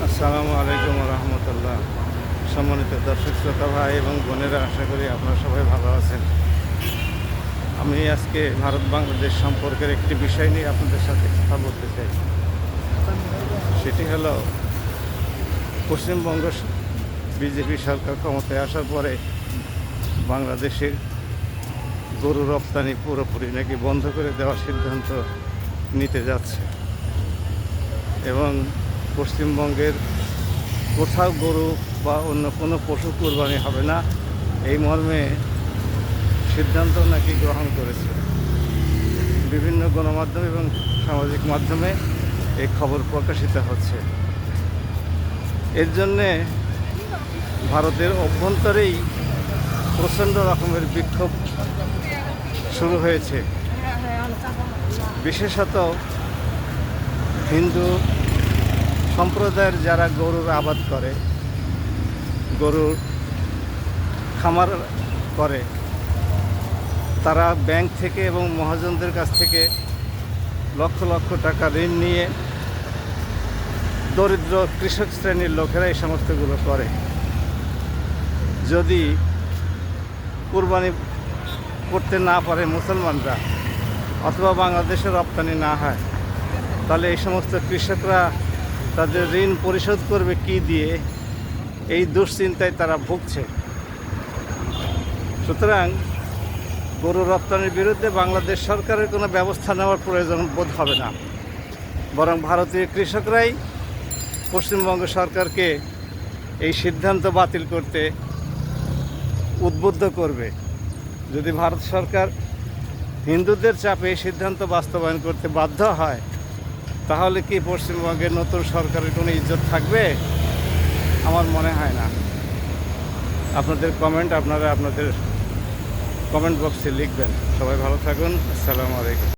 আসসালামু আলাইকুম রহমতুল্লাহ। সম্মানিত দর্শক শ্রোতা ভাই এবং বোনেরা, আশা করি আপনারা সবাই ভালো আছেন। আমি আজকে ভারত বাংলাদেশ সম্পর্কের একটি বিষয় নিয়ে আপনাদের সাথে কথা বলতে চাই। সেটি হলো, পশ্চিমবঙ্গ বিজেপি সরকার ক্ষমতায় আসার পরে বাংলাদেশের গরু রপ্তানি পুরোপুরি নাকি বন্ধ করে দেওয়ার সিদ্ধান্ত নিতে যাচ্ছে এবং পশ্চিমবঙ্গের কোথাও গরু বা অন্য কোনো পশু কোরবানি হবে না, এই মর্মে সিদ্ধান্ত নাকি গ্রহণ করেছে। বিভিন্ন গণমাধ্যম এবং সামাজিক মাধ্যমে এই খবর প্রকাশিত হচ্ছে। এর জন্যে ভারতের অভ্যন্তরেই প্রচণ্ড রকমের বিক্ষোভ শুরু হয়েছে। বিশেষত হিন্দু সম্প্রদায়ের যারা গরুর আবাদ করে, গরুর খামার করে, তারা ব্যাংক থেকে এবং মহাজনদের কাছ থেকে লক্ষ লক্ষ টাকা ঋণ নিয়ে দরিদ্র কৃষক শ্রেণীর লোকেরা এই সমস্তগুলো করে। যদি কুরবানি করতে না পারে মুসলমানরা অথবা বাংলাদেশে রপ্তানি না হয়, তাহলে এই সমস্ত কৃষকরা তাদের ঋণ পরিশোধ করবে কি দিয়ে, এই দুশ্চিন্তায় তারা ভুগছে। সুতরাং গরু রপ্তানির বিরুদ্ধে বাংলাদেশ সরকারের কোনো ব্যবস্থা নেওয়ার প্রয়োজন বোধ হবে না, বরং ভারতীয় কৃষকরাই পশ্চিমবঙ্গ সরকারকে এই সিদ্ধান্ত বাতিল করতে উদ্বুদ্ধ করবে। যদি ভারত সরকার হিন্দুদের চাপে এই সিদ্ধান্ত বাস্তবায়ন করতে বাধ্য হয়, তাহলে কি পশ্চিমবঙ্গের নতুন সরকারের কোনো ইজ্জত থাকবে? আমার মনে হয় না। আপনাদের কমেন্ট আপনারা আপনাদের কমেন্ট বক্সে লিখবেন। সবাই ভালো থাকুন। আসসালামু আলাইকুম।